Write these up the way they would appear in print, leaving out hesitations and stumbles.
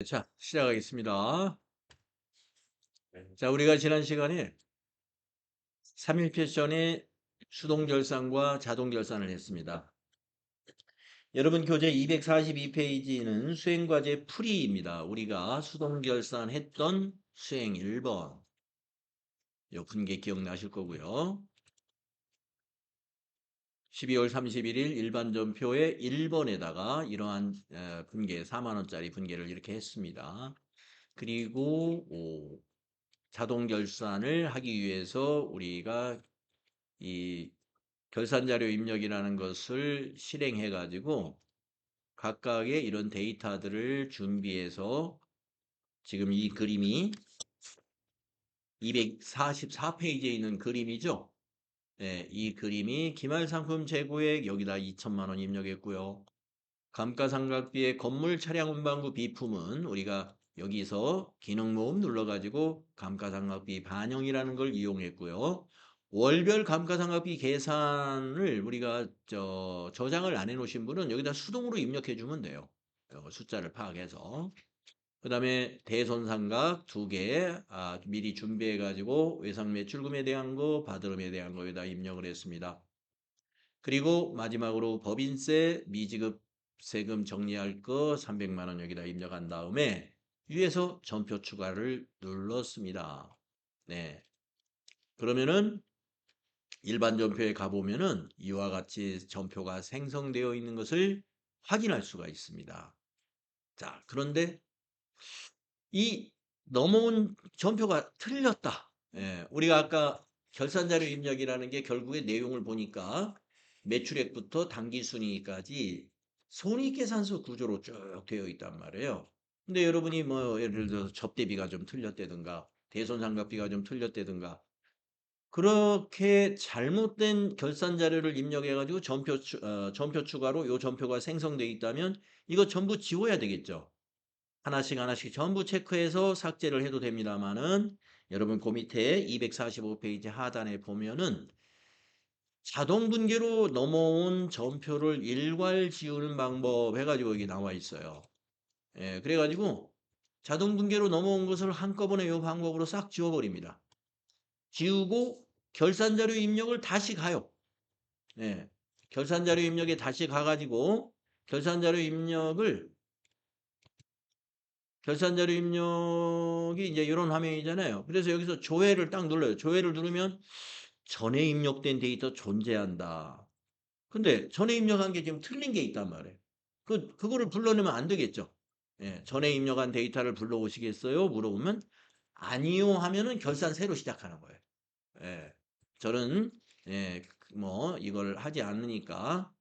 자, 시작하겠습니다. 자, 우리가 지난 시간에 3일 패션의 수동 결산과 자동 결산을 했습니다. 여러분 교재 242페이지는 수행과제 풀이입니다. 우리가 수동 결산했던 수행 1번. 요 분계 기억나실 거고요. 12월 31일 일반 전표의 1번에다가 이러한 분계 4만 원짜리 분계를 이렇게 했습니다. 그리고 자동 결산을 하기 위해서 우리가 이 결산자료 입력이라는 것을 실행해 가지고 각각의 이런 데이터들을 준비해서 지금 이 그림이 244페이지에 있는 그림이죠. 네, 이 그림이 기말상품 재고액 여기다 2천만 원 입력했고요. 감가상각비의 건물 차량 운반구 비품은 우리가 여기서 기능 모음 눌러가지고 감가상각비 반영이라는 걸 이용했고요. 월별 감가상각비 계산을 우리가 저장을 안 해놓으신 분은 여기다 수동으로 입력해 주면 돼요. 숫자를 파악해서. 그 다음에 대손상각 2개 미리 준비해 가지고 외상매출금에 대한 거 받으름에 대한 거에다 입력을 했습니다. 그리고 마지막으로 법인세 미지급 세금 정리할 거 300만 원 여기다 입력한 다음에 위에서 전표 추가를 눌렀습니다. 네. 그러면은 일반 전표에 가보면은 이와 같이 전표가 생성되어 있는 것을 확인할 수가 있습니다. 자, 그런데 이 넘어온 전표가 틀렸다. 예, 우리가 아까 결산자료 입력이라는 게 결국에 내용을 보니까 매출액부터 당기순이익까지 손익계산서 구조로 쭉 되어 있단 말이에요. 근데 여러분이 뭐 예를 들어서 접대비가 좀 틀렸다든가 대손상각비가 좀 틀렸다든가 그렇게 잘못된 결산 자료를 입력해 가지고 전표 추가로 요 전표가 생성돼 있다면 이거 전부 지워야 되겠죠. 하나씩 하나씩 전부 체크해서 삭제를 해도 됩니다만은 여러분 그 밑에 245페이지 하단에 보면은 자동 분계로 넘어온 전표를 일괄 지우는 방법 해가지고 여기 나와 있어요. 예, 그래가지고 자동 분계로 넘어온 것을 한꺼번에 이 방법으로 싹 지워버립니다. 지우고 결산자료 입력을 다시 가요. 예, 결산자료 입력에 다시 가가지고 결산자료 입력을 결산자료 입력이 이제 이런 화면이잖아요. 그래서 여기서 조회를 딱 눌러요. 조회를 누르면 전에 입력된 데이터 존재한다. 근데 전에 입력한 게 지금 틀린 게 있단 말이에요. 그거를 불러내면 안 되겠죠. 예, 전에 입력한 데이터를 불러오시겠어요? 물어보면 아니요 하면은 결산 새로 시작하는 거예요. 예, 저는 예, 뭐 이걸 하지 않으니까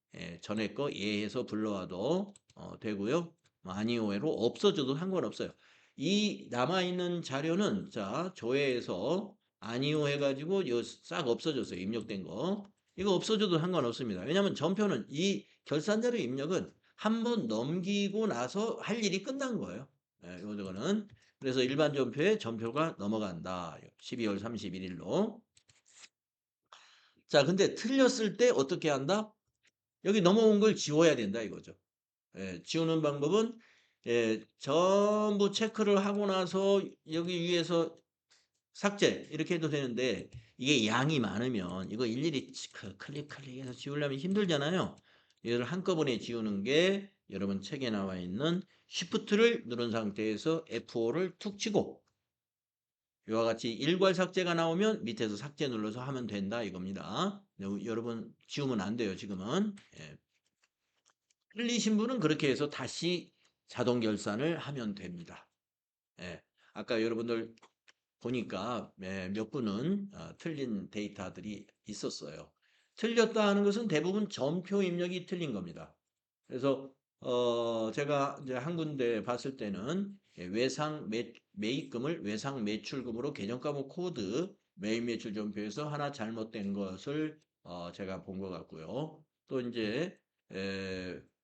전에 거 예해서 불러와도 되고요. 뭐 아니오로 없어져도 상관없어요. 이 남아있는 자료는 자 조회해서 아니오 해가지고 싹 없어졌어요. 입력된 거. 이거 없어져도 상관없습니다. 왜냐하면 전표는 이 결산자료 입력은 한번 넘기고 나서 할 일이 끝난 거예요. 이거는 그래서 일반 전표에 전표가 넘어간다. 12월 31일로. 자, 근데 틀렸을 때 어떻게 한다? 여기 넘어온 걸 지워야 된다 이거죠. 지우는 방법은 전부 체크를 하고 나서 여기 위에서 삭제 이렇게 해도 되는데 이게 양이 많으면 이거 일일이 클릭해서 지우려면 힘들잖아요. 이걸 한꺼번에 지우는 게 여러분 책에 나와 있는 Shift를 누른 상태에서 F5를 툭 치고 이와 같이 일괄 삭제가 나오면 밑에서 삭제 눌러서 하면 된다 이겁니다. 여러분 지우면 안 돼요 지금은. 틀리신 분은 그렇게 해서 다시 자동 결산을 하면 됩니다. 예, 아까 여러분들 보니까 몇 분은 틀린 데이터들이 있었어요. 틀렸다 하는 것은 대부분 전표 입력이 틀린 겁니다. 그래서 제가 이제 한 군데 봤을 때는 매입금을 외상 매출금으로 계정 과목 코드 매입 매출 전표에서 하나 잘못된 것을 제가 본 것 같고요. 또 이제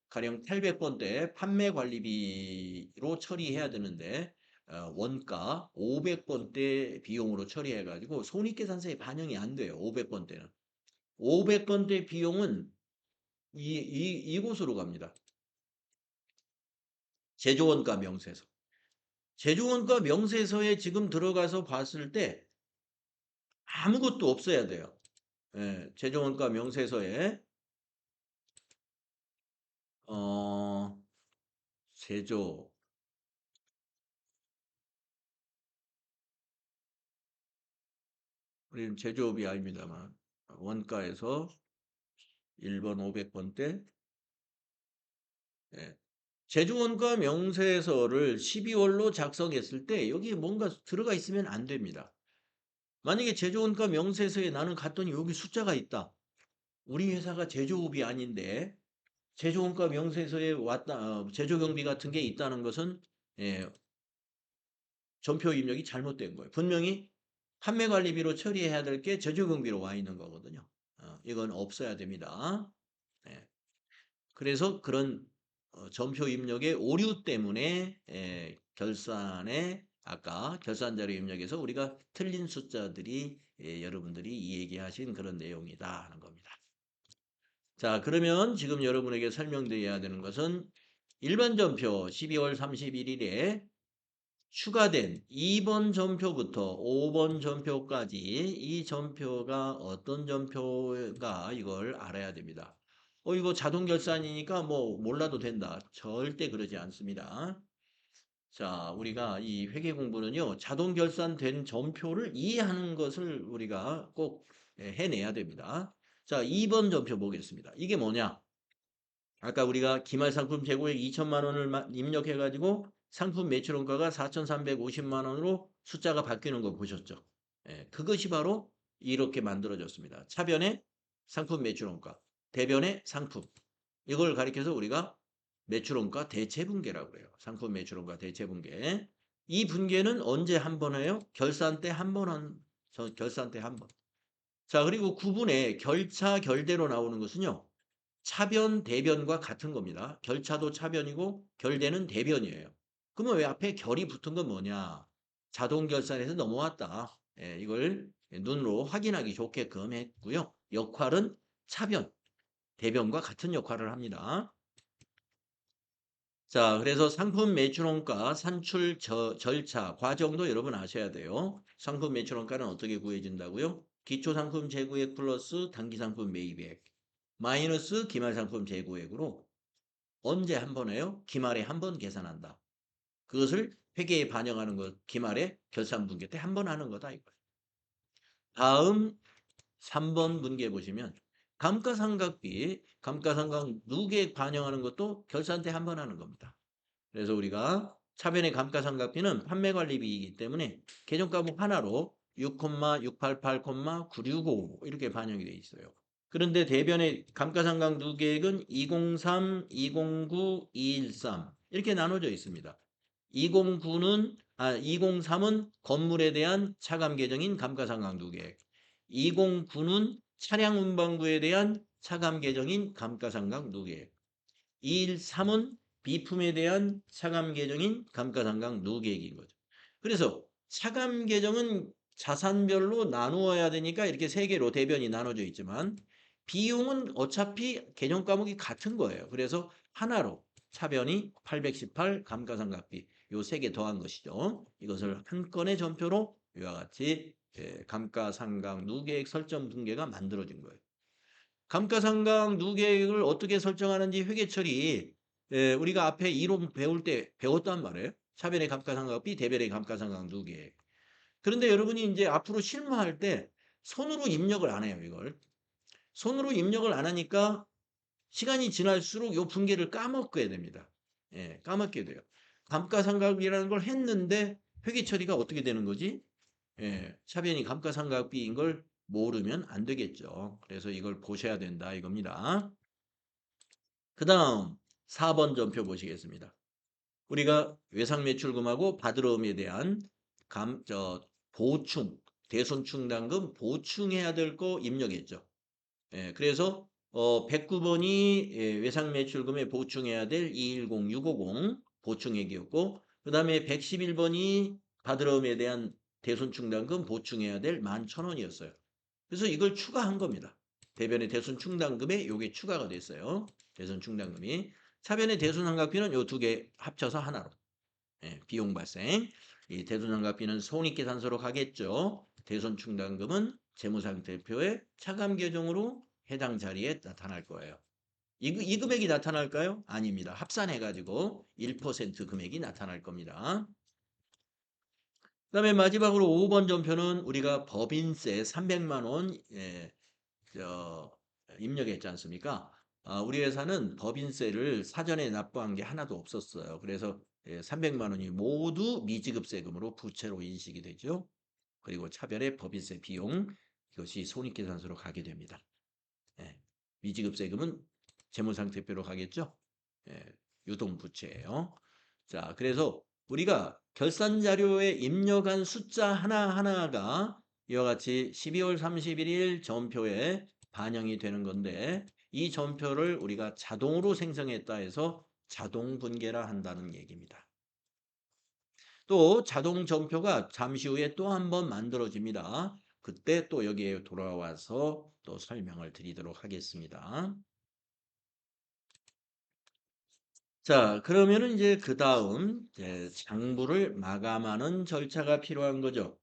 가령 800번대 판매 관리비로 처리해야 되는데 원가 500번대 비용으로 처리해 가지고 손익계산서에 반영이 안 돼요. 500번대는. 500번대 비용은 이곳으로 갑니다. 제조원가 명세서. 제조원가 명세서에 지금 들어가서 봤을 때 아무것도 없어야 돼요. 예, 제조원가 명세서에 어, 제조 우리는 제조업이 아닙니다만 원가에서 1번 500번대 예. 제조원가 명세서를 12월로 작성했을 때 여기에 뭔가 들어가 있으면 안 됩니다. 만약에 제조원가 명세서에 나는 갔더니 여기 숫자가 있다. 우리 회사가 제조업이 아닌데 제조원가 명세서에 왔다 제조경비 같은 게 있다는 것은 예, 전표 입력이 잘못된 거예요. 분명히 판매관리비로 처리해야 될 게 제조경비로 와 있는 거거든요. 이건 없어야 됩니다. 예. 그래서 그런 전표 입력의 오류 때문에 결산에 아까 결산자료 입력에서 우리가 틀린 숫자들이 여러분들이 이 얘기하신 그런 내용이다 하는 겁니다. 자, 그러면 지금 여러분에게 설명드려야 되는 것은 일반 전표 12월 31일에 추가된 2번 전표부터 5번 전표까지 이 전표가 어떤 전표가 이걸 알아야 됩니다. 이거 자동 결산이니까 뭐 몰라도 된다. 절대 그러지 않습니다. 자, 우리가 이 회계 공부는요, 자동 결산된 전표를 이해하는 것을 우리가 꼭 해내야 됩니다. 자, 2번 전표 보겠습니다. 이게 뭐냐? 아까 우리가 기말 상품 재고액 2천만 원을 입력해가지고 상품 매출원가가 4,350만 원으로 숫자가 바뀌는 거 보셨죠? 예, 그것이 바로 이렇게 만들어졌습니다. 차변의 상품 매출원가, 대변의 상품. 이걸 가리켜서 우리가 매출원가 대체분계라고 그래요. 상품 매출원가 대체분계. 이 분계는 언제 한 번 해요? 결산 때 한 번 결산 때 한 번. 자, 그리고 구분의 결차, 결대로 나오는 것은요. 차변, 대변과 같은 겁니다. 결차도 차변이고 결대는 대변이에요. 그러면 왜 앞에 결이 붙은 건 뭐냐? 자동 결산에서 넘어왔다. 이걸 눈으로 확인하기 좋게끔 했고요. 역할은 차변, 대변과 같은 역할을 합니다. 자, 그래서 상품 매출원가 산출 절차 과정도 여러분 아셔야 돼요. 상품 매출원가는 어떻게 구해진다고요? 기초상품 재고액 플러스 단기상품 매입액 마이너스 기말상품 재고액으로 언제 한 번 해요? 기말에 한 번 계산한다. 그것을 회계에 반영하는 것, 기말에 결산분계 때 한 번 하는 거다 이거예요. 다음 3번 분계 보시면 감가상각비, 감가상각 누계액 반영하는 것도 결산 때 한 번 하는 겁니다. 그래서 우리가 차변의 감가상각비는 판매관리비이기 때문에 계정과목 하나로 6,688,965 이렇게 반영이 되어 있어요. 그런데 대변의 감가상각 누계액은 203, 209, 213 이렇게 나눠져 있습니다. 203은 건물에 대한 차감 계정인 감가상각 누계액. 209는 차량 운반구에 대한 차감 계정인 감가상각 누계액. 213은 비품에 대한 차감 계정인 감가상각 누계액인 거죠. 그래서 차감 계정은 자산별로 나누어야 되니까 이렇게 세 개로 대변이 나눠져 있지만 비용은 어차피 계정 과목이 같은 거예요. 그래서 하나로 차변이 818 감가상각비 요 세 개 더한 것이죠. 이것을 한 건의 전표로 이와 같이 감가상각 누계액 설정 분계가 만들어진 거예요. 감가상각 누계액을 어떻게 설정하는지 회계처리 우리가 앞에 이론 배울 때 배웠단 말이에요. 차변의 감가상각비, 대변의 감가상각 누계액. 그런데 여러분이 이제 앞으로 실무할 때 손으로 입력을 안 해요, 이걸. 손으로 입력을 안 하니까 시간이 지날수록 이 분계를 까먹게 됩니다. 까먹게 돼요. 감가상각이라는 걸 했는데 회계 처리가 어떻게 되는 거지? 차변이 감가상각비인 걸 모르면 안 되겠죠. 그래서 이걸 보셔야 된다 이겁니다. 그 다음 4번 전표 보시겠습니다. 우리가 외상매출금하고 받으러움에 대한 보충, 대손충당금 보충해야 될 거 입력했죠. 그래서 109번이 외상매출금에 보충해야 될 210650 보충액이었고 그 다음에 111번이 받으러움에 대한 대손충당금 보충해야 될 11,000원이었어요. 그래서 이걸 추가한 겁니다. 대변의 대손충당금에 요게 추가가 됐어요. 대손충당금이. 차변의 대손상각비는 요 두 개 합쳐서 하나로. 예, 비용 발생. 이 대손장갑비는 손익계산서로 가겠죠. 대손충당금은 재무상태표의 차감 계정으로 해당 자리에 나타날 거예요. 이 금액이 나타날까요? 아닙니다. 합산해가지고 1% 금액이 나타날 겁니다. 그다음에 마지막으로 5번 전표는 우리가 법인세 300만 원 입력했지 않습니까? 우리 회사는 법인세를 사전에 납부한 게 하나도 없었어요. 그래서 300만 원이 모두 미지급 세금으로 부채로 인식이 되죠. 그리고 차별의 법인세 비용 이것이 손익계산서로 가게 됩니다. 예, 미지급 세금은 재무상태표로 가겠죠. 예, 유동부채예요. 자, 그래서 우리가 결산 자료에 입력한 숫자 하나하나가 이와 같이 12월 31일 전표에 반영이 되는 건데 이 전표를 우리가 자동으로 생성했다 해서 자동 분계라 한다는 얘기입니다. 또 자동 전표가 잠시 후에 또 한 번 만들어집니다. 그때 또 여기에 돌아와서 또 설명을 드리도록 하겠습니다. 자, 그러면은 이제 그 다음 장부를 마감하는 절차가 필요한 거죠.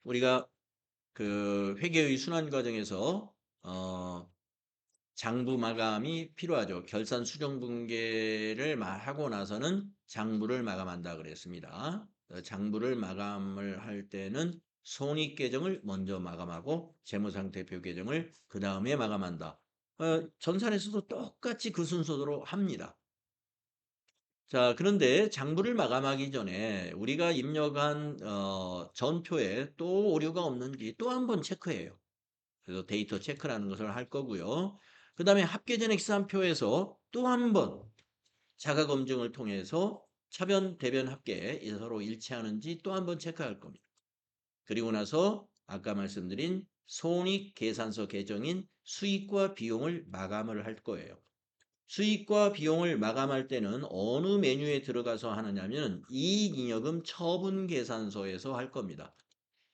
우리가 그 회계의 순환 과정에서 장부 마감이 필요하죠. 결산 수정 분계를 하고 나서는 장부를 마감한다 그랬습니다. 장부를 마감을 할 때는 손익 계정을 먼저 마감하고 재무상태표 계정을 그 다음에 마감한다. 전산에서도 똑같이 그 순서대로 합니다. 자, 그런데 장부를 마감하기 전에 우리가 입력한 전표에 또 오류가 없는지 또 한 번 체크해요. 그래서 데이터 체크라는 것을 할 거고요. 그 다음에 합계전 X3표에서 또 한 번 자가 검증을 통해서 차변, 대변 합계 서로 일치하는지 또 한 번 체크할 겁니다. 그리고 나서 아까 말씀드린 손익 계산서 계정인 수익과 비용을 마감을 할 거예요. 수익과 비용을 마감할 때는 어느 메뉴에 들어가서 하느냐면 이익잉여금 처분계산서에서 할 겁니다.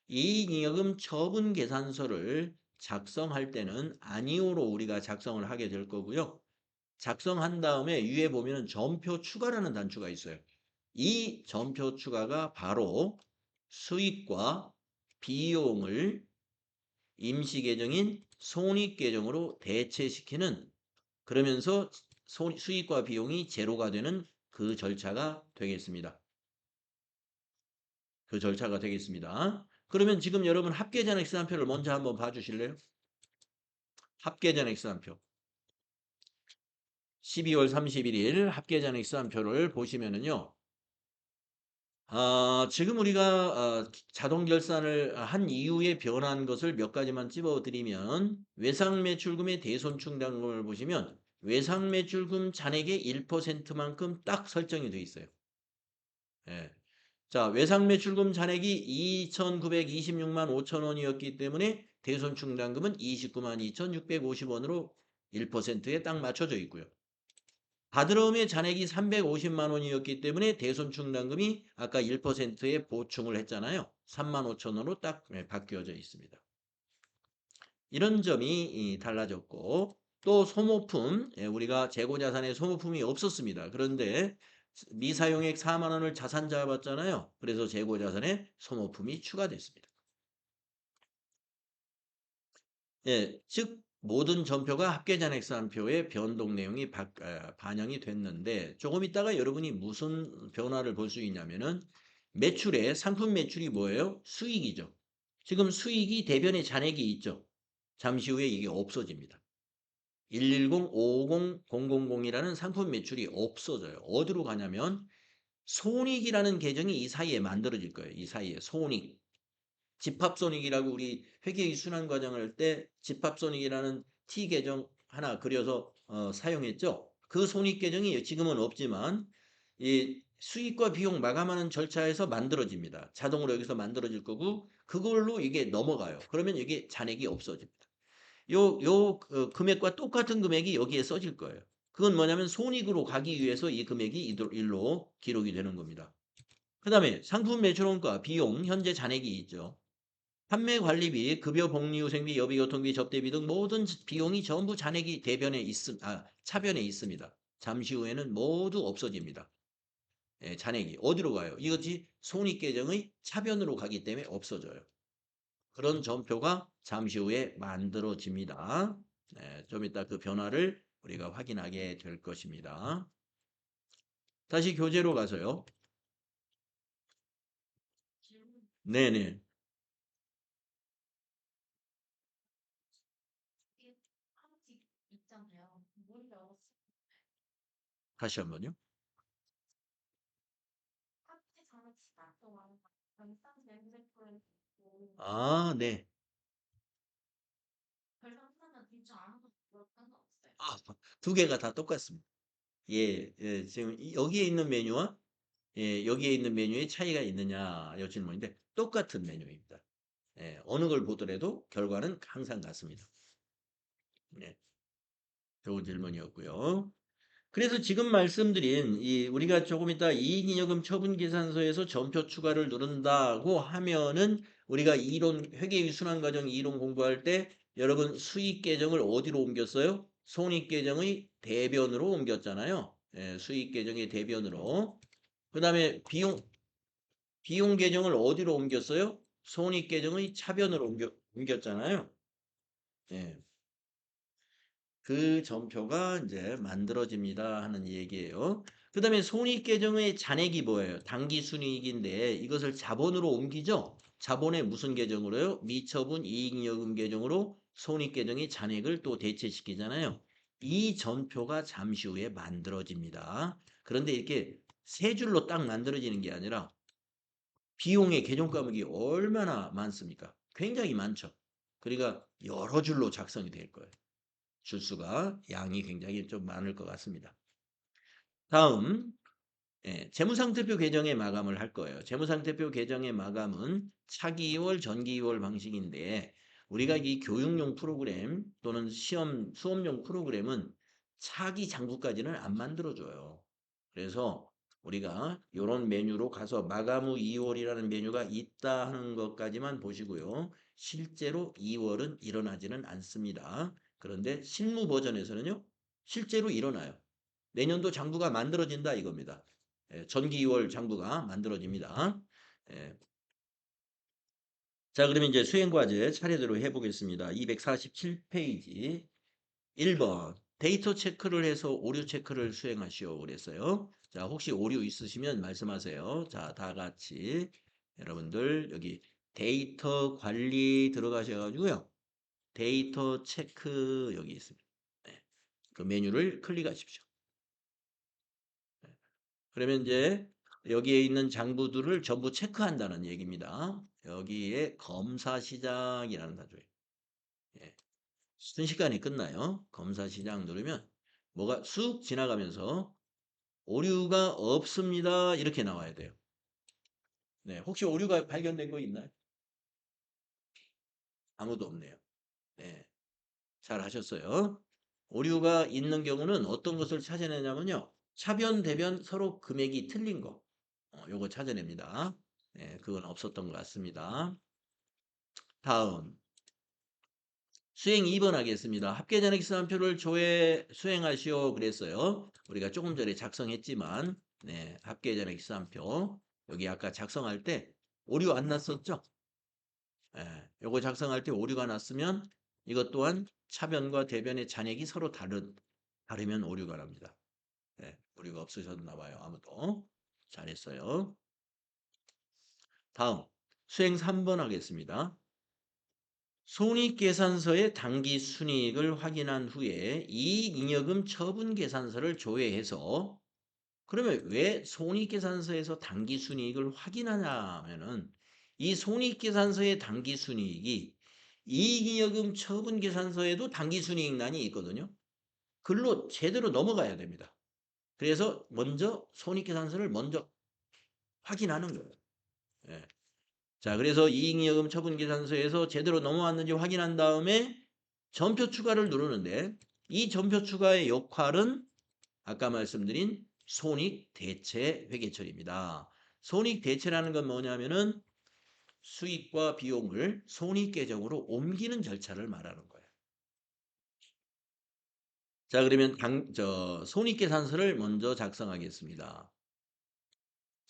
이익잉여금 처분계산서를 작성할 때는 아니오로 우리가 작성을 하게 될 거고요. 작성한 다음에 위에 보면은 전표 추가라는 단추가 있어요. 이 전표 추가가 바로 수익과 비용을 임시계정인 손익계정으로 대체시키는 그러면서 수익과 비용이 제로가 되는 그 절차가 되겠습니다. 그 절차가 되겠습니다. 그러면 지금 여러분 합계전 X3표를 먼저 한번 봐주실래요? 합계전 X3표. 12월 31일 합계전 X3표를 보시면은요. 지금 우리가 자동 결산을 한 이후에 변한 것을 몇 가지만 찝어드리면 외상매출금의 대손충당금을 보시면 외상매출금 잔액의 1%만큼 딱 설정이 되어 있어요. 예. 자, 외상매출금 잔액이 2,926만 5천 원이었기 때문에 대손충당금은 29만 2,650원으로 1%에 딱 맞춰져 있고요. 바드러움의 잔액이 350만 원이었기 때문에 대손충당금이 아까 1%에 보충을 했잖아요. 3만 5천 원으로 딱 바뀌어져 있습니다. 이런 점이 달라졌고 또 소모품 우리가 재고자산에 소모품이 없었습니다. 그런데 미사용액 4만 원을 자산 잡았잖아요. 그래서 재고자산에 소모품이 추가됐습니다. 예, 즉 모든 전표가 합계잔액산표에 변동 내용이 반영이 됐는데 조금 있다가 여러분이 무슨 변화를 볼 수 있냐면은 매출에 상품 매출이 뭐예요? 수익이죠. 지금 수익이 대변에 잔액이 있죠. 잠시 후에 이게 없어집니다. 110, 550, 000이라는 상품 매출이 없어져요. 어디로 가냐면 손익이라는 계정이 이 사이에 만들어질 거예요. 이 사이에 손익. 집합손익이라고 우리 회계의 순환 과정을 할 때 집합손익이라는 T 계정 하나 그려서 사용했죠. 그 손익 계정이 지금은 없지만 이 수익과 비용 마감하는 절차에서 만들어집니다. 자동으로 여기서 만들어질 거고 그걸로 이게 넘어가요. 그러면 이게 잔액이 없어집니다. 요 금액과 똑같은 금액이 여기에 써질 거예요. 그건 뭐냐면 손익으로 가기 위해서 이 금액이 일로 기록이 되는 겁니다. 그 다음에 상품 매출원가, 비용, 현재 잔액이 있죠. 판매 관리비, 급여 복리후생비, 여비교통비, 접대비 등 모든 비용이 전부 잔액이 차변에 있습니다. 잠시 후에는 모두 없어집니다. 잔액이 어디로 가요? 이것이 손익계정의 차변으로 가기 때문에 없어져요. 그런 전표가 잠시 후에 만들어집니다. 좀 이따 그 변화를 우리가 확인하게 될 것입니다. 다시 교재로 가서요. 네네. 다시 한번요. 아, 네. 아, 두 개가 다 똑같습니다. 예, 예, 지금 여기에 있는 메뉴와 여기에 있는 메뉴에 차이가 있느냐 이 질문인데 똑같은 메뉴입니다. 어느 걸 보더라도 결과는 항상 같습니다. 네, 좋은 질문이었고요. 그래서 지금 말씀드린 우리가 조금 이따 이익잉여금 처분계산서에서 전표 추가를 누른다고 하면은 우리가 이론 회계의 순환과정 이론 공부할 때 여러분 수익 계정을 어디로 옮겼어요? 손익 계정의 대변으로 옮겼잖아요. 수익 계정의 대변으로. 그다음에 비용 계정을 어디로 옮겼어요? 손익 계정의 차변으로 옮겼잖아요. 예. 그 전표가 이제 만들어집니다 하는 얘기예요. 그 다음에 손익계정의 잔액이 뭐예요? 당기순이익인데 이것을 자본으로 옮기죠. 자본의 무슨 계정으로요? 미처분 이익여금 계정으로 손익계정의 잔액을 또 대체시키잖아요. 이 전표가 잠시 후에 만들어집니다. 그런데 이렇게 세 줄로 딱 만들어지는 게 아니라 비용의 계정 과목이 얼마나 많습니까? 굉장히 많죠. 그러니까 여러 줄로 작성이 될 거예요. 줄수가 양이 굉장히 좀 많을 것 같습니다. 다음 재무상태표 계정의 마감을 할 거예요. 재무상태표 계정의 마감은 차기 2월, 전기 2월 방식인데 우리가 이 교육용 프로그램 또는 수업용 프로그램은 차기 장부까지는 안 만들어줘요. 그래서 우리가 이런 메뉴로 가서 마감 후 2월이라는 메뉴가 있다 하는 것까지만 보시고요. 실제로 2월은 일어나지는 않습니다. 그런데 실무 버전에서는요. 실제로 일어나요. 내년도 장부가 만들어진다 이겁니다. 전기 2월 장부가 만들어집니다. 예. 자, 그러면 이제 수행과제 차례대로 해보겠습니다. 247페이지 1번 데이터 체크를 해서 오류 체크를 수행하시오 그랬어요. 자, 혹시 오류 있으시면 말씀하세요. 자, 다 같이 여러분들 여기 데이터 관리 들어가셔가지고요. 데이터 체크 여기 있습니다. 네. 그 메뉴를 클릭하십시오. 그러면 이제 여기에 있는 장부들을 전부 체크한다는 얘기입니다. 여기에 검사 시작이라는 단어예요. 예. 순식간에 끝나요. 검사 시작 누르면 뭐가 쑥 지나가면서 오류가 없습니다. 이렇게 나와야 돼요. 네, 혹시 오류가 발견된 거 있나요? 아무도 없네요. 네, 잘 하셨어요. 오류가 있는 경우는 어떤 것을 찾아내냐면요. 차변, 대변 서로 금액이 틀린 거. 요거 찾아냅니다. 네, 그건 없었던 것 같습니다. 다음. 수행 2번 하겠습니다. 합계잔액 시산표를 수행하시오 그랬어요. 우리가 조금 전에 작성했지만 네, 합계잔액 시산표 여기 아까 작성할 때 오류 안 났었죠? 요거 작성할 때 오류가 났으면 이것 또한 차변과 대변의 잔액이 서로 다르면 오류가 납니다. 오류가 없으셨나 봐요. 아무도. 잘했어요. 다음 수행 3번 하겠습니다. 손익계산서의 당기순이익을 확인한 후에 이익잉여금 처분계산서를 조회해서 그러면 왜 손익계산서에서 당기순이익을 확인하냐 하면은 이 손익계산서의 당기순이익이 이익잉여금 처분계산서에도 당기순이익란이 있거든요. 글로 제대로 넘어가야 됩니다. 그래서 먼저 손익계산서를 먼저 확인하는 거예요. 예. 자, 그래서 이익여금 처분계산서에서 제대로 넘어왔는지 확인한 다음에 전표 추가를 누르는데 이 전표 추가의 역할은 아까 말씀드린 손익 대체 회계처리입니다. 손익 대체라는 건 뭐냐면은 수익과 비용을 손익 계정으로 옮기는 절차를 말하는 거예요. 자, 그러면 손익 계산서를 먼저 작성하겠습니다.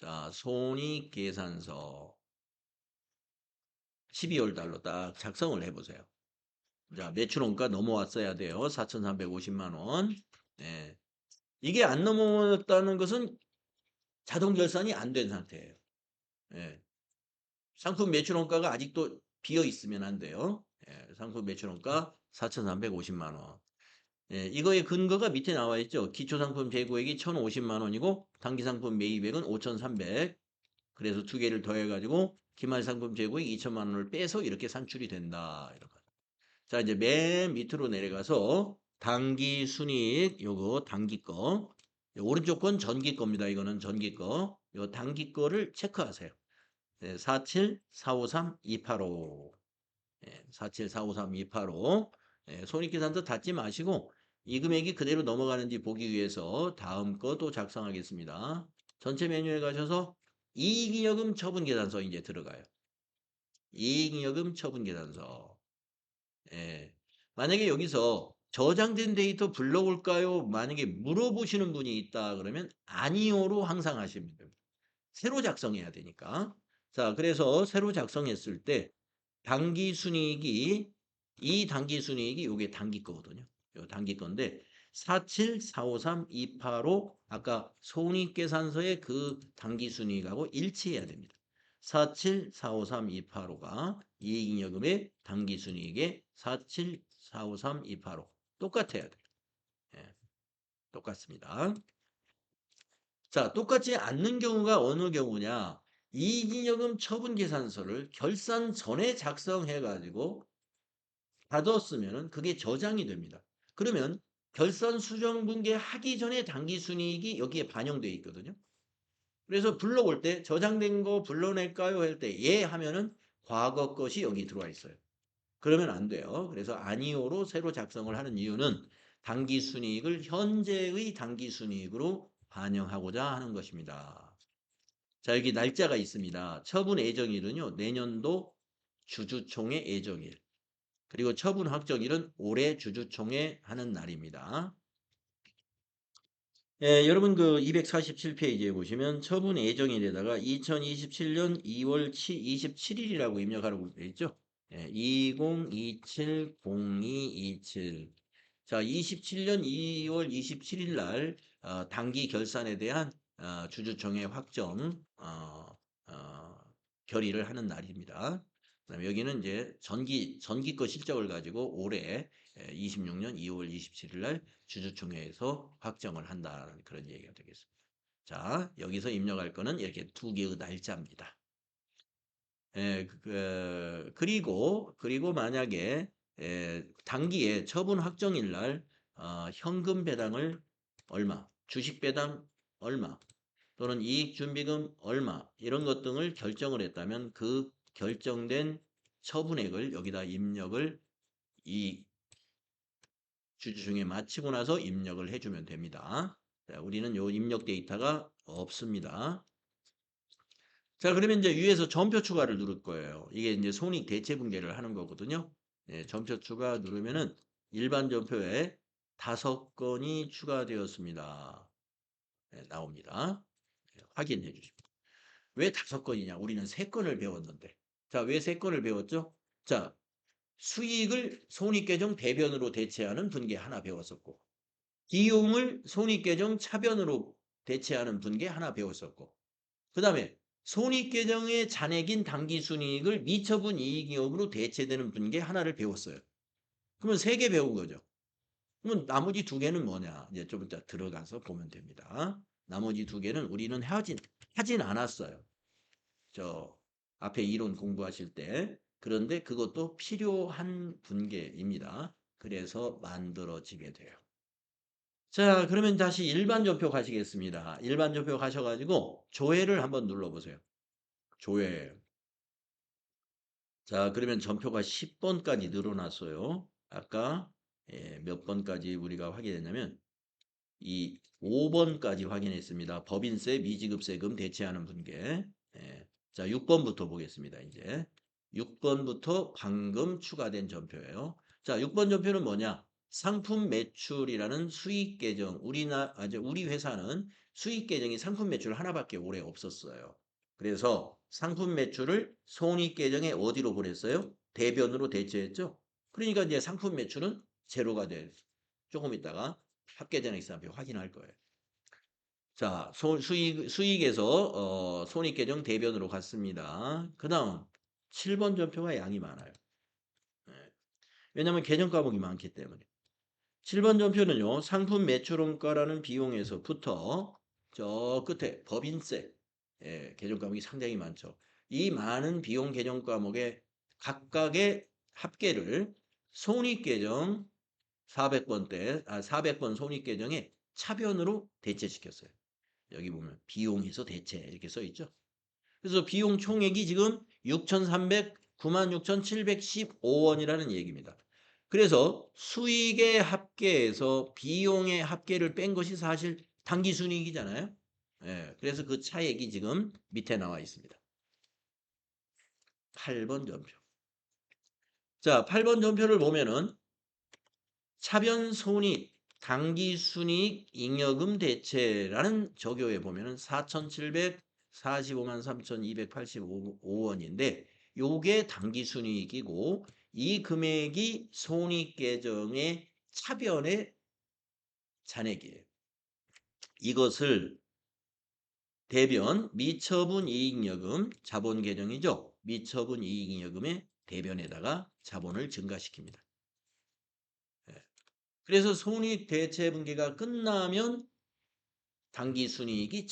자, 손익계산서 12월 달로 딱 작성을 해보세요. 자, 매출원가 넘어왔어야 돼요. 4,350만 원. 예. 이게 안 넘어왔다는 것은 자동 결산이 안 된 상태예요. 예. 상품 매출원가가 아직도 비어 있으면 안 돼요. 예. 상품 매출원가 4,350만 원. 예. 이거의 근거가 밑에 나와 있죠. 기초상품 재고액이 1,050만 원이고 단기상품 매입액은 5,300. 그래서 두 개를 더해가지고 기말상품 재고액 2천만 원을 빼서 이렇게 산출이 된다. 이런 거. 자, 이제 맨 밑으로 내려가서 당기 순이익 요거 단기 거. 오른쪽 건 전기 겁니다. 이거는 전기 거. 요 단기 거를 체크하세요. 네, 47, 453, 285. 예, 47, 453, 285. 예, 손익계산서 닫지 마시고 이 금액이 그대로 넘어가는지 보기 위해서 다음 거 또 작성하겠습니다. 전체 메뉴에 가셔서 이익잉여금 처분계산서 이제 들어가요. 이익잉여금 처분계산서. 예. 만약에 여기서 저장된 데이터 불러올까요? 만약에 물어보시는 분이 있다 그러면 아니요로 항상 하시면 됩니다. 새로 작성해야 되니까. 자, 그래서 새로 작성했을 때 당기 순이익이 이 당기 순이익이 요게 단기 거거든요. 요 단기 건데 47, 453, 285 아까 손익계산서의 그 당기 순이익하고 일치해야 됩니다. 47, 453, 285가 이익잉여금의 당기 순이익의 47, 453, 285 똑같아야 돼요. 예, 똑같습니다. 자, 똑같지 않는 경우가 어느 경우냐? 이익잉여금 처분계산서를 결산 전에 작성해가지고 받았으면 그게 저장이 됩니다. 그러면 결산 수정분계 하기 전에 당기순이익이 여기에 반영되어 있거든요. 그래서 불러올 때 저장된 거 불러낼까요? 할 때 예 하면은 과거 것이 여기 들어와 있어요. 그러면 안 돼요. 그래서 아니오로 새로 작성을 하는 이유는 당기순이익을 현재의 당기순이익으로 반영하고자 하는 것입니다. 자, 여기 날짜가 있습니다. 처분 예정일은요. 내년도 주주총회 예정일. 그리고 처분 확정일은 올해 주주총회 하는 날입니다. 예, 여러분 그 247페이지에 보시면 처분 예정일에다가 2027년 2월 27일이라고 입력하라고 되어 있죠. 예, 2027-0227. 자, 27년 2월 27일 날 당기 결산에 대한 주주총회 확정 어, 결의를 하는 날입니다. 그다음에 여기는 이제 전기거 실적을 가지고 올해 26년 2월 27일 날 주주총회에서 확정을 한다는 그런 얘기가 되겠습니다. 자, 여기서 입력할 거는 이렇게 두 개의 날짜입니다. 예, 그리고 만약에 단기에 처분 확정일 날 현금 배당을 얼마, 주식 배당 얼마, 또는 이익준비금 얼마 이런 것 등을 결정을 했다면 그 결정된 처분액을 여기다 입력을 이 주주총회 마치고 나서 입력을 해주면 됩니다. 자, 우리는 요 입력 데이터가 없습니다. 자, 그러면 이제 위에서 점표 추가를 누를 거예요. 이게 이제 손익 대체 분계를 하는 거거든요. 예, 점표 추가 누르면은 일반 점표에 5건이 추가되었습니다. 예, 나옵니다. 예, 확인해 주십시오. 왜 5건이냐? 우리는 3건을 배웠는데. 자, 왜 3건을 배웠죠? 자, 수익을 손익계정 대변으로 대체하는 분계 하나 배웠었고, 비용을 손익계정 차변으로 대체하는 분계 하나 배웠었고, 그 다음에 손익계정의 잔액인 당기순이익을 미처분 이익이익으로 대체되는 분계 하나를 배웠어요. 그러면 3개 배운 거죠. 그러면 나머지 2개는 뭐냐? 이제 좀 이따 들어가서 보면 됩니다. 나머지 2개는 우리는 하진 않았어요. 저 앞에 이론 공부하실 때. 그런데 그것도 필요한 분계입니다. 그래서 만들어지게 돼요. 자, 그러면 다시 일반 전표 가시겠습니다. 일반 전표 가셔가지고 조회를 한번 눌러보세요. 조회. 자, 그러면 전표가 10번까지 늘어났어요. 아까 몇 번까지 우리가 확인했냐면 이 5번까지 확인했습니다. 법인세, 미지급세금 대체하는 분계. 자, 6번부터 보겠습니다. 이제 6번부터 방금 추가된 전표예요. 자, 6번 전표는 뭐냐? 상품 매출이라는 수익 계정. 우리 회사는 수익 계정이 상품 매출 하나밖에 올해 없었어요. 그래서 상품 매출을 손익 계정에 어디로 보냈어요? 대변으로 대체했죠. 그러니까 이제 상품 매출은 제로가 돼. 조금 있다가 합계된 액수함표 확인할 거예요. 자, 수익에서 손익 계정 대변으로 갔습니다. 그 다음 7번 전표가 양이 많아요. 예. 왜냐하면 계정 과목이 많기 때문에. 7번 전표는요. 상품 매출원가라는 비용에서부터 저 끝에 법인세, 예, 계정 과목이 상당히 많죠. 이 많은 비용 계정 과목의 각각의 합계를 손익계정 400번 손익계정의 차변으로 대체시켰어요. 여기 보면 비용에서 대체 이렇게 써 있죠. 그래서 비용 총액이 지금 96,715원이라는 얘기입니다. 그래서 수익의 합계에서 비용의 합계를 뺀 것이 사실 당기순이익이잖아요. 예, 그래서 그 차액이 지금 밑에 나와 있습니다. 8번 전표. 자, 8번 전표를 보면은 차변 손익, 당기순이익, 잉여금 대체라는 저교에 보면은 4,745만 3,285원인데 요게 당기순이익이고 이 금액이 손익계정의 차변의 잔액이에요. 이것을 대변 미처분 이익여금 자본계정이죠. 미처분 이익여금의 대변에다가 자본을 증가시킵니다. 그래서 손익대체분기가 끝나면 당기순이익이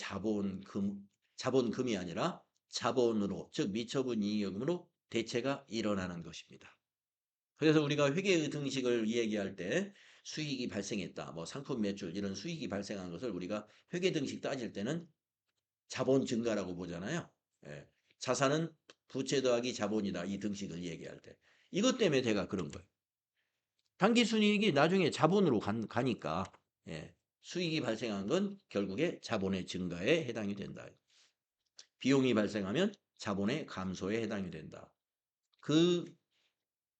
자본금이 아니라 자본으로, 즉 미처분 이익여금으로 대체가 일어나는 것입니다. 그래서 우리가 회계등식을 이야기할 때 수익이 발생했다, 뭐 상품 매출 이런 수익이 발생한 것을 우리가 회계등식 따질 때는 자본 증가라고 보잖아요. 예. 자산은 부채 더하기 자본이다. 이 등식을 얘기할 때. 이것 때문에 제가 그런 거예요. 당기순이익이 나중에 자본으로 가니까 예. 수익이 발생한 건 결국에 자본의 증가에 해당이 된다. 비용이 발생하면 자본의 감소에 해당이 된다. 그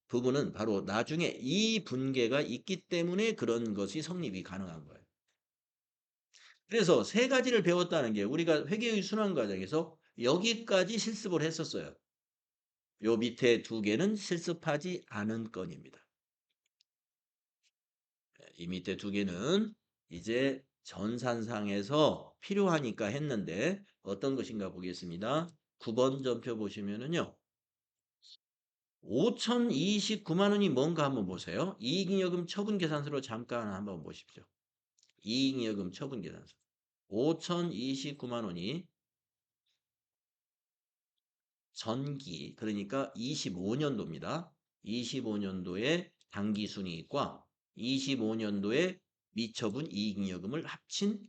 부분은 바로 나중에 이 분계가 있기 때문에 그런 것이 성립이 가능한 거예요. 그래서 세 가지를 배웠다는 게 우리가 회계의 순환 과정에서 여기까지 실습을 했었어요. 요 밑에 두 개는 실습하지 않은 건입니다. 이 밑에 두 개는 이제 전산상에서 필요하니까 했는데 어떤 것인가 보겠습니다. 9번 전표 보시면은요. 5,029만 원이 뭔가 한번 보세요. 이익잉여금 처분계산서로 잠깐 한번 보십시오. 이익잉여금 처분계산서. 5,029만 원이 전기, 그러니까 25년도입니다. 25년도에 당기순이익과 25년도에 미처분 이익잉여금을 합친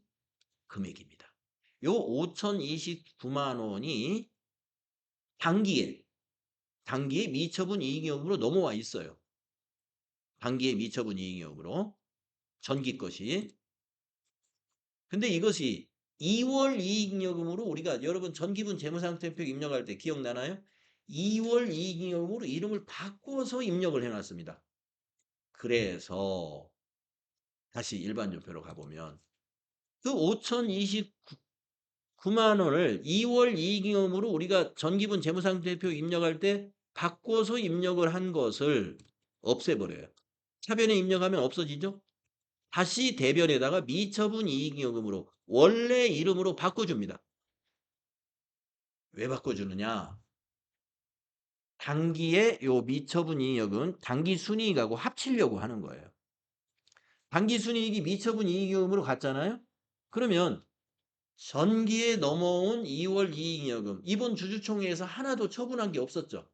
금액입니다. 요 5,029만 원이 단기에 미처분 이익잉여금으로 넘어와 있어요. 단기에 미처분 이익잉여금으로 전기 것이. 근데 이것이 2월 이익잉여금으로 우리가 여러분 전기분 재무상태표 입력할 때 기억나나요? 2월 이익잉여금으로 이름을 바꿔서 입력을 해놨습니다. 그래서 다시 일반 조표로 가보면 그 5,029만 원을 2월 이익잉여금으로 우리가 전기분 재무상태표 입력할 때 바꿔서 입력을 한 것을 없애버려요. 차변에 입력하면 없어지죠? 다시 대변에다가 미처분 이익잉여금으로 원래 이름으로 바꿔줍니다. 왜 바꿔주느냐? 단기에 요 미처분 이익은 단기 순이익하고 합치려고 하는 거예요. 단기 순이익이 미처분 이익여금으로 갔잖아요. 그러면 전기에 넘어온 2월 이익여금 이번 주주총회에서 하나도 처분한 게 없었죠.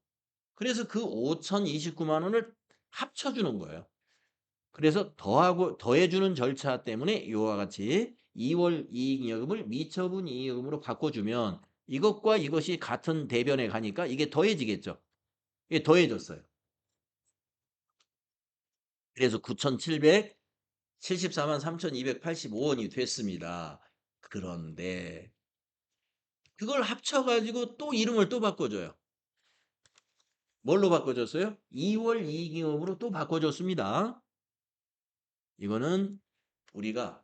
그래서 그 5,029만 원을 합쳐주는 거예요. 그래서 더해주는 절차 때문에 이와 같이 2월 이익여금을 미처분 이익여금으로 바꿔주면 이것과 이것이 같은 대변에 가니까 이게 더해지겠죠. 이게 더해졌어요. 그래서 9,774만 3,285원이 됐습니다. 그런데 그걸 합쳐가지고 또 이름을 또 바꿔줘요. 뭘로 바꿔줬어요? 2월 이익잉여금으로 또 바꿔줬습니다. 이거는 우리가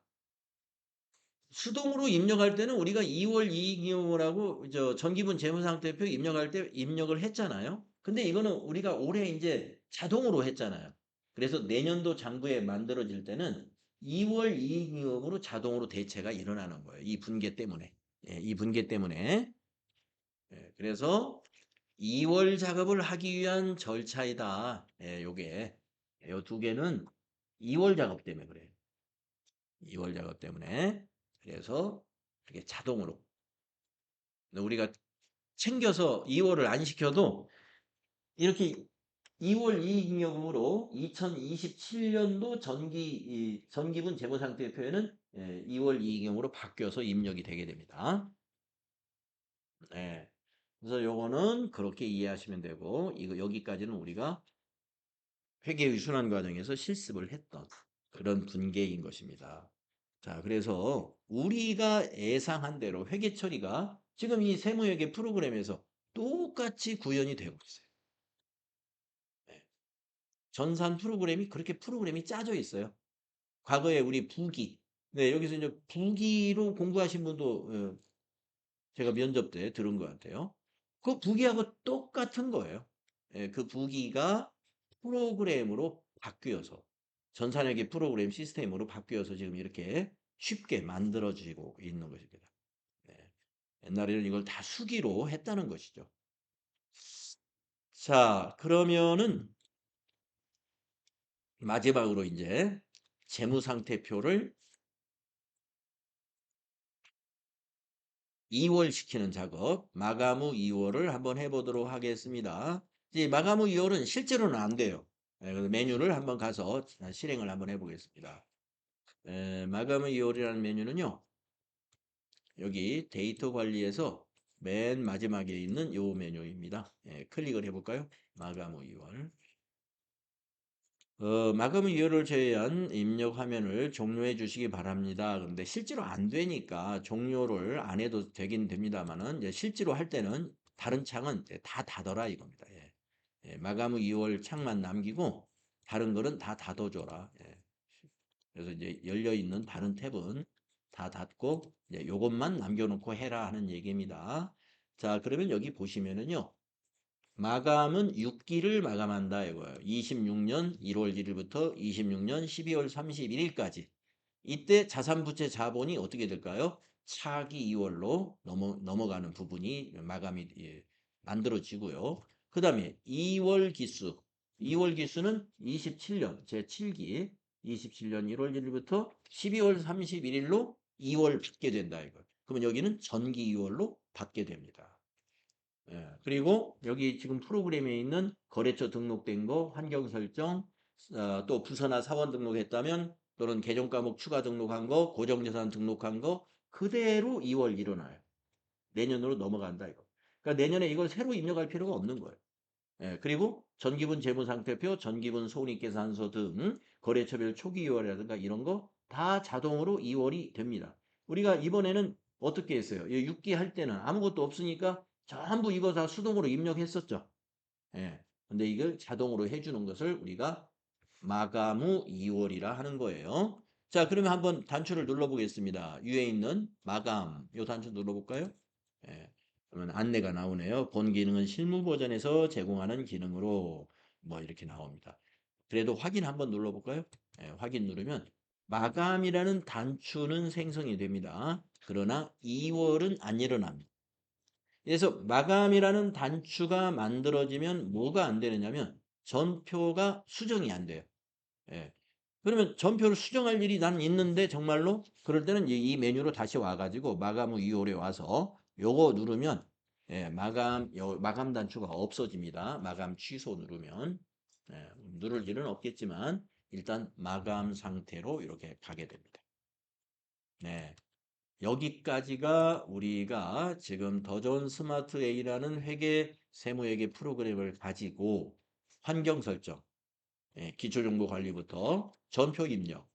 수동으로 입력할 때는 우리가 2월 이익이익하고 전기분 재무상태표 입력할 때 입력을 했잖아요. 근데 이거는 우리가 올해 이제 자동으로 했잖아요. 그래서 내년도 장부에 만들어질 때는 2월 이익이익으로 자동으로 대체가 일어나는 거예요. 이 분계 때문에. 예, 이 분계 때문에. 예, 그래서 2월 작업을 하기 위한 절차이다. 예, 요게. 요 두 개는 2월 작업 때문에 그래요. 2월 작업 때문에. 그래서 이게 자동으로. 우리가 챙겨서 2월을 안 시켜도 이렇게 2월 이익잉여금으로 2027년도 전기분 재무상태표에는 2월 이익잉여금으로 바뀌어서 입력이 되게 됩니다. 네. 그래서 요거는 그렇게 이해하시면 되고, 이거 여기까지는 우리가 회계의 순환 과정에서 실습을 했던 그런 분계인 것입니다. 자, 그래서 우리가 예상한 대로 회계 처리가 지금 이 세무회계 프로그램에서 똑같이 구현이 되고 있어요. 네. 전산 프로그램이 그렇게 프로그램이 짜져 있어요. 과거에 우리 부기. 네, 여기서 이제 부기로 공부하신 분도 제가 면접 때 들은 것 같아요. 그 부기하고 똑같은 거예요. 예, 그 부기가 프로그램으로 바뀌어서 전산회계 프로그램 시스템으로 바뀌어서 지금 이렇게 쉽게 만들어지고 있는 것입니다. 네. 옛날에는 이걸 다 수기로 했다는 것이죠. 자, 그러면은 마지막으로 이제 재무상태표를 2월 시키는 작업, 마감 후 2월을 한번 해보도록 하겠습니다. 이제 마감 후 2월은 실제로는 안 돼요. 그래서 메뉴를 한번 가서 실행을 한번 해보겠습니다. 마감 후 2월이라는 메뉴는요. 여기 데이터 관리에서 맨 마지막에 있는 요 메뉴입니다. 클릭을 해볼까요? 마감 후 2월. 마감 이유를 제외한 입력 화면을 종료해 주시기 바랍니다. 근데 실제로 안 되니까 종료를 안 해도 되긴 됩니다만은 이제 실제로 할 때는 다른 창은 이제 다 닫아라 이겁니다. 예. 마감 후 2월 창만 남기고 다른 거는 다 닫아줘라. 예. 그래서 이제 열려 있는 다른 탭은 다 닫고 이제 요것만 남겨놓고 해라 하는 얘기입니다. 자, 그러면 여기 보시면은요. 마감은 6기를 마감한다 이거예요. 26년 1월 1일부터 26년 12월 31일까지. 이때 자산부채 자본이 어떻게 될까요? 차기 2월로 넘어가는 부분이 마감이 만들어지고요. 그 다음에 2월 기수. 2월 기수는 27년 제7기 27년 1월 1일부터 12월 31일로 2월 받게 된다 이거예요. 그러면 여기는 전기 2월로 받게 됩니다. 예, 그리고 여기 지금 프로그램에 있는 거래처 등록된 거, 환경 설정, 또 부서나 사원 등록했다면 또는 계정 과목 추가 등록한 거, 고정재산 등록한 거 그대로 2월 일어나요. 내년으로 넘어간다 이거. 그러니까 내년에 이걸 새로 입력할 필요가 없는 거예요. 예, 그리고 전기분 재무상태표, 전기분 손익계산서 등 거래처별 초기 2월이라든가 이런 거 다 자동으로 2월이 됩니다. 우리가 이번에는 어떻게 했어요? 6기 할 때는 아무것도 없으니까 전부 이거 다 수동으로 입력했었죠. 예. 근데 이걸 자동으로 해주는 것을 우리가 마감 후 2월이라 하는 거예요. 자, 그러면 한번 단추를 눌러보겠습니다. 위에 있는 마감, 요 단추 눌러볼까요? 예. 그러면 안내가 나오네요. 본 기능은 실무 버전에서 제공하는 기능으로 뭐 이렇게 나옵니다. 그래도 확인 한번 눌러볼까요? 예, 확인 누르면 마감이라는 단추는 생성이 됩니다. 그러나 2월은 안 일어납니다. 그래서 마감이라는 단추가 만들어지면 뭐가 안 되느냐면 전표가 수정이 안 돼요. 예. 그러면 전표를 수정할 일이 난 있는데 정말로 그럴 때는 이 메뉴로 다시 와가지고 마감 후 2월에 와서 요거 누르면 마감 단추가 없어집니다. 마감 취소 누르면 누를 일은 없겠지만 일단 마감 상태로 이렇게 가게 됩니다. 네. 여기까지가 우리가 지금 더 좋은 스마트 A라는 회계 세무회계 프로그램을 가지고 환경 설정, 기초정보 관리부터 전표 입력,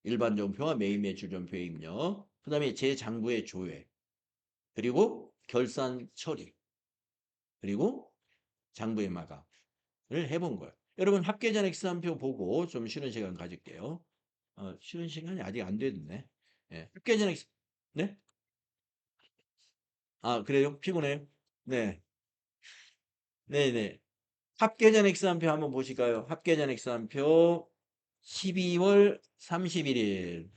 일반 전표와 매일 매출 전표의 입력, 그 다음에 재장부의 조회, 그리고 결산 처리, 그리고 장부의 마감을 해본 거예요. 여러분 합계전 X3표 보고 좀 쉬는 시간 가질게요. 쉬는 시간이 아직 안 됐네. 합계전 X 네? 아, 그래요? 피곤해요? 네. 네네. 합계전 X한표 한번 보실까요? 합계전 X한표 12월 31일.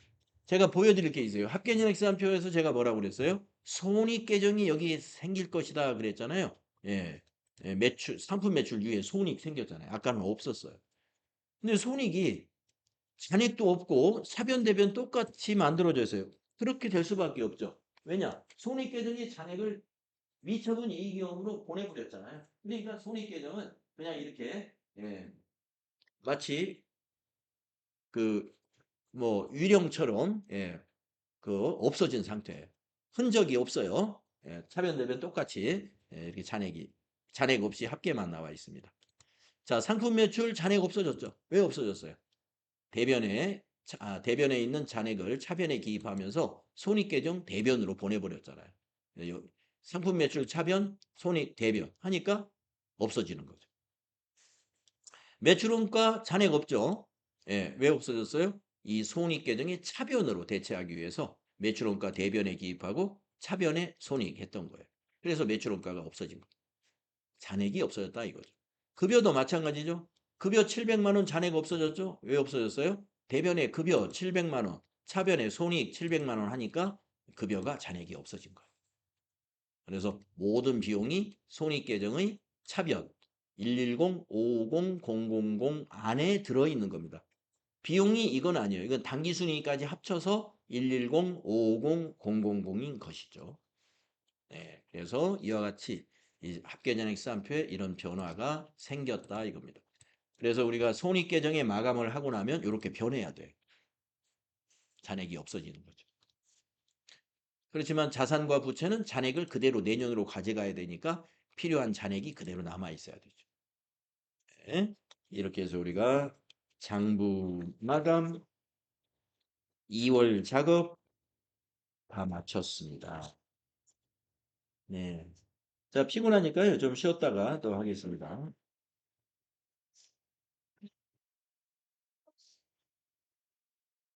제가 보여드릴 게 있어요. 합계전 X한표에서 제가 뭐라고 그랬어요? 손익계정이 여기 생길 것이다 그랬잖아요. 예. 예, 매출, 상품 매출 위에 손익 생겼잖아요. 아까는 없었어요. 근데 손익이 잔액도 없고 사변 대변 똑같이 만들어져 요 그렇게 될 수밖에 없죠. 왜냐? 손익계정이 잔액을 미처분 이익위험으로 보내버렸잖아요. 그러니까 손익계정은 그냥 이렇게 예, 마치 그 뭐 유령처럼 예, 그 없어진 상태예요. 흔적이 없어요. 예, 차변 대변 똑같이 예, 이렇게 잔액 없이 합계만 나와 있습니다. 자, 상품 매출 잔액 없어졌죠. 왜 없어졌어요? 대변에 있는 잔액을 차변에 기입하면서 손익계정 대변으로 보내버렸잖아요. 예, 상품 매출 차변, 손익 대변 하니까 없어지는 거죠. 매출원가 잔액 없죠. 예, 왜 없어졌어요? 이 손익계정의 차변으로 대체하기 위해서 매출원가 대변에 기입하고 차변에 손익했던 거예요. 그래서 매출원가가 없어진 거예요. 잔액이 없어졌다 이거죠. 급여도 마찬가지죠. 급여 700만 원 잔액 없어졌죠. 왜 없어졌어요? 대변에 급여 700만 원, 차변에 손익 700만 원 하니까 급여가 잔액이 없어진 거예요. 그래서 모든 비용이 손익계정의 차변 110, 550, 000 안에 들어있는 겁니다. 비용이 이건 아니에요. 이건 당기순이익까지 합쳐서 110, 550, 000인 것이죠. 네, 그래서 이와 같이 이 합계전액 쌍표에 이런 변화가 생겼다 이겁니다. 그래서 우리가 손익계정의 마감을 하고 나면 이렇게 변해야 돼. 잔액이 없어지는 거죠. 그렇지만 자산과 부채는 잔액을 그대로 내년으로 가져가야 되니까 필요한 잔액이 그대로 남아 있어야 되죠. 네. 이렇게 해서 우리가 장부 마감 2월 작업 다 마쳤습니다. 네. 자, 피곤하니까요. 좀 쉬었다가 또 하겠습니다.